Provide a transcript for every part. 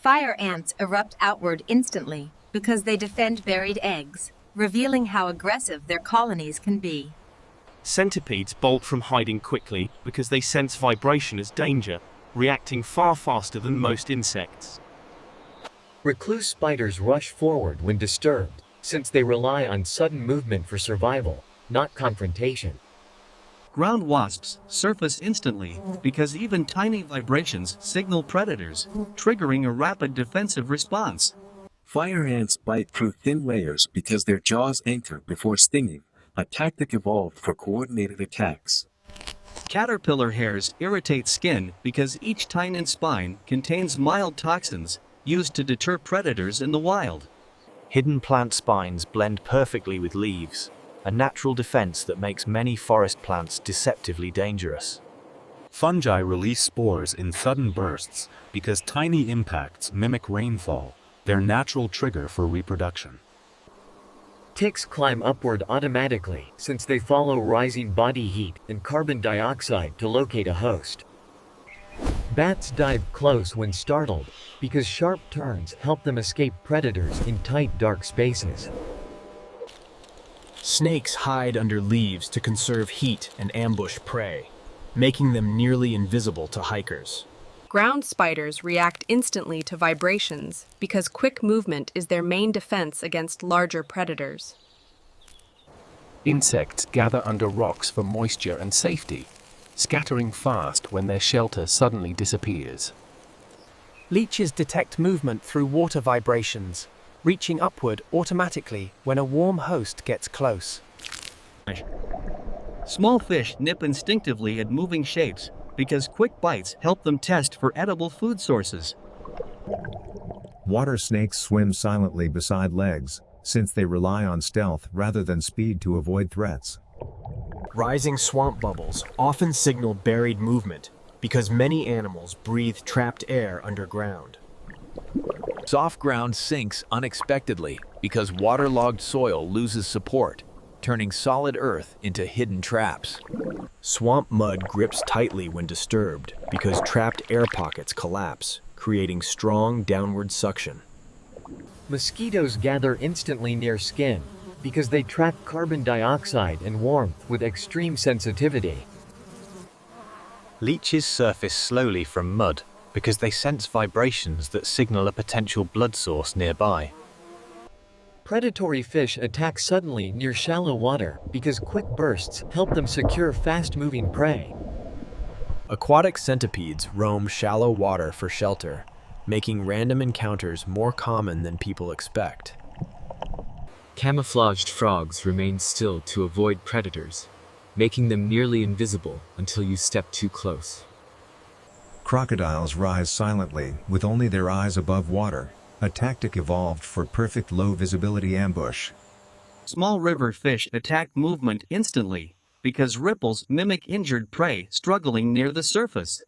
Fire ants erupt outward instantly because they defend buried eggs, revealing how aggressive their colonies can be. Centipedes bolt from hiding quickly because they sense vibration as danger, reacting far faster than most insects. Recluse spiders rush forward when disturbed, since they rely on sudden movement for survival, not confrontation. Ground wasps surface instantly because even tiny vibrations signal predators, triggering a rapid defensive response. Fire ants bite through thin layers because their jaws anchor before stinging, a tactic evolved for coordinated attacks. Caterpillar hairs irritate skin because each tine and spine contains mild toxins used to deter predators in the wild. Hidden plant spines blend perfectly with leaves, a natural defense that makes many forest plants deceptively dangerous. Fungi release spores in sudden bursts because tiny impacts mimic rainfall, their natural trigger for reproduction. Ticks climb upward automatically since they follow rising body heat and carbon dioxide to locate a host. Bats dive close when startled because sharp turns help them escape predators in tight, dark spaces. Snakes hide under leaves to conserve heat and ambush prey, making them nearly invisible to hikers. Ground spiders react instantly to vibrations because quick movement is their main defense against larger predators. Insects gather under rocks for moisture and safety, scattering fast when their shelter suddenly disappears. Leeches detect movement through water vibrations, reaching upward automatically when a warm host gets close. Small fish nip instinctively at moving shapes because quick bites help them test for edible food sources. Water snakes swim silently beside legs, since they rely on stealth rather than speed to avoid threats. Rising swamp bubbles often signal buried movement because many animals breathe trapped air underground. Soft ground sinks unexpectedly because waterlogged soil loses support, turning solid earth into hidden traps. Swamp mud grips tightly when disturbed because trapped air pockets collapse, creating strong downward suction. Mosquitoes gather instantly near skin because they trap carbon dioxide and warmth with extreme sensitivity. Leeches surface slowly from mud because they sense vibrations that signal a potential blood source nearby. Predatory fish attack suddenly near shallow water because quick bursts help them secure fast-moving prey. Aquatic centipedes roam shallow water for shelter, making random encounters more common than people expect. Camouflaged frogs remain still to avoid predators, making them nearly invisible until you step too close. Crocodiles rise silently with only their eyes above water, a tactic evolved for perfect low-visibility ambush. Small river fish attack movement instantly because ripples mimic injured prey struggling near the surface.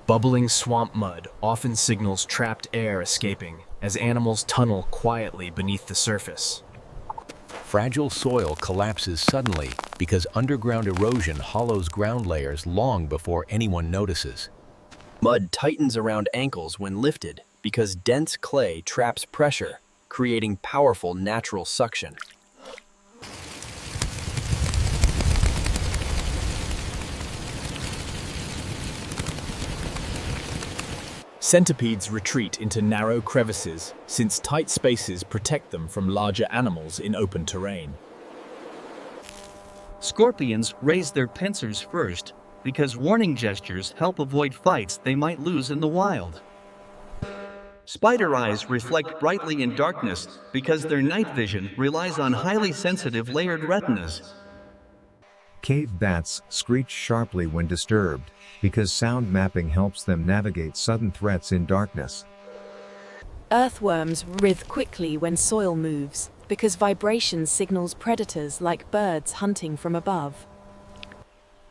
Bubbling swamp mud often signals trapped air escaping as animals tunnel quietly beneath the surface. Fragile soil collapses suddenly because underground erosion hollows ground layers long before anyone notices. Mud tightens around ankles when lifted because dense clay traps pressure, creating powerful natural suction. Centipedes retreat into narrow crevices since tight spaces protect them from larger animals in open terrain. Scorpions raise their pincers first because warning gestures help avoid fights they might lose in the wild. Spider eyes reflect brightly in darkness because their night vision relies on highly sensitive layered retinas. Cave bats screech sharply when disturbed, because sound mapping helps them navigate sudden threats in darkness. Earthworms writhe quickly when soil moves, because vibration signals predators like birds hunting from above.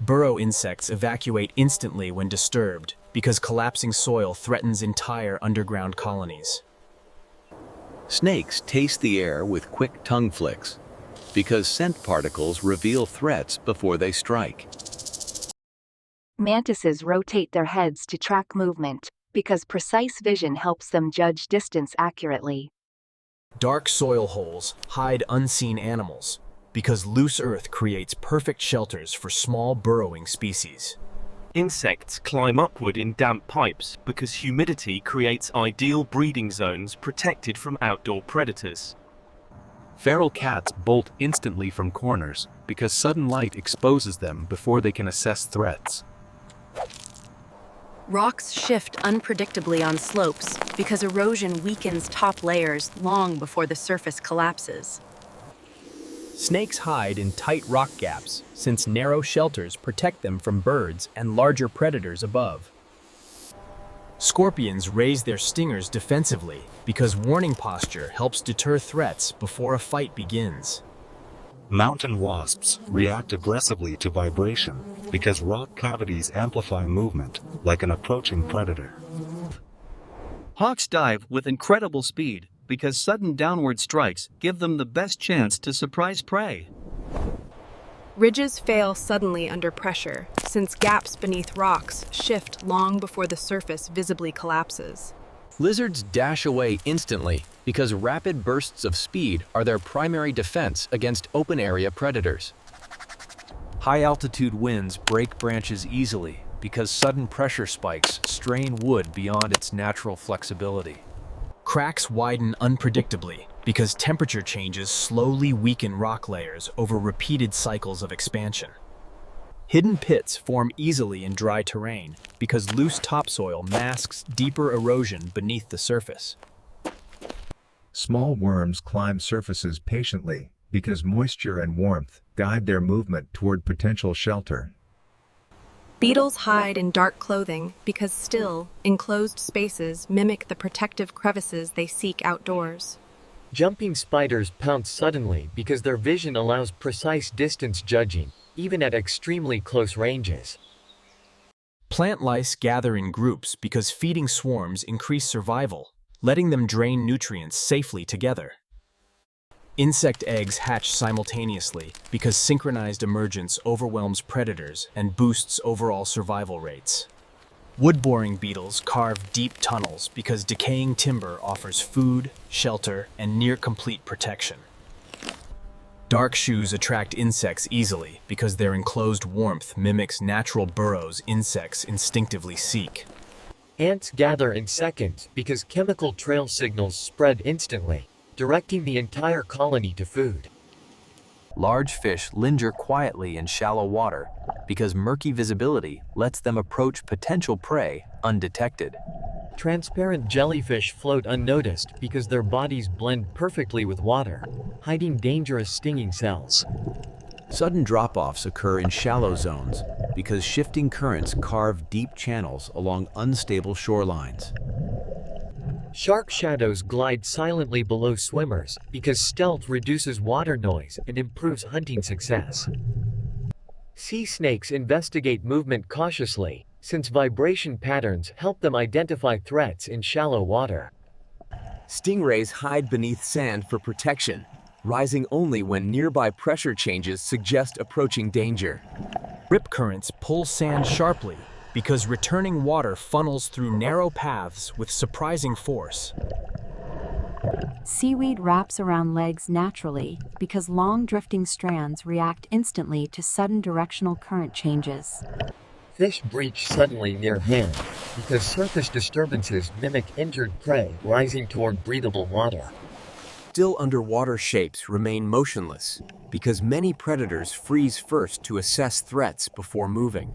Burrow insects evacuate instantly when disturbed, because collapsing soil threatens entire underground colonies. Snakes taste the air with quick tongue flicks because scent particles reveal threats before they strike. Mantises rotate their heads to track movement, because precise vision helps them judge distance accurately. Dark soil holes hide unseen animals, because loose earth creates perfect shelters for small burrowing species. Insects climb upward in damp pipes because humidity creates ideal breeding zones protected from outdoor predators. Feral cats bolt instantly from corners because sudden light exposes them before they can assess threats. Rocks shift unpredictably on slopes because erosion weakens top layers long before the surface collapses. Snakes hide in tight rock gaps since narrow shelters protect them from birds and larger predators above. Scorpions raise their stingers defensively because warning posture helps deter threats before a fight begins. Mountain wasps react aggressively to vibration because rock cavities amplify movement, like an approaching predator. Hawks dive with incredible speed because sudden downward strikes give them the best chance to surprise prey. Ridges fail suddenly under pressure, since gaps beneath rocks shift long before the surface visibly collapses. Lizards dash away instantly because rapid bursts of speed are their primary defense against open-area predators. High-altitude winds break branches easily because sudden pressure spikes strain wood beyond its natural flexibility. Cracks widen unpredictably because temperature changes slowly weaken rock layers over repeated cycles of expansion. Hidden pits form easily in dry terrain because loose topsoil masks deeper erosion beneath the surface. Small worms climb surfaces patiently because moisture and warmth guide their movement toward potential shelter. Beetles hide in dark clothing because still, enclosed spaces mimic the protective crevices they seek outdoors. Jumping spiders pounce suddenly because their vision allows precise distance judging, even at extremely close ranges. Plant lice gather in groups because feeding swarms increase survival, letting them drain nutrients safely together. Insect eggs hatch simultaneously because synchronized emergence overwhelms predators and boosts overall survival rates. Wood-boring beetles carve deep tunnels because decaying timber offers food, shelter, and near-complete protection. Dark shoes attract insects easily because their enclosed warmth mimics natural burrows insects instinctively seek. Ants gather in seconds because chemical trail signals spread instantly, directing the entire colony to food. Large fish linger quietly in shallow water because murky visibility lets them approach potential prey undetected. Transparent jellyfish float unnoticed because their bodies blend perfectly with water, hiding dangerous stinging cells. Sudden drop-offs occur in shallow zones because shifting currents carve deep channels along unstable shorelines. Shark shadows glide silently below swimmers because stealth reduces water noise and improves hunting success. Sea snakes investigate movement cautiously, since vibration patterns help them identify threats in shallow water. Stingrays hide beneath sand for protection, rising only when nearby pressure changes suggest approaching danger. Rip currents pull sand sharply because returning water funnels through narrow paths with surprising force. Seaweed wraps around legs naturally because long drifting strands react instantly to sudden directional current changes. Fish breach suddenly near hand because surface disturbances mimic injured prey rising toward breathable water. Still underwater shapes remain motionless because many predators freeze first to assess threats before moving.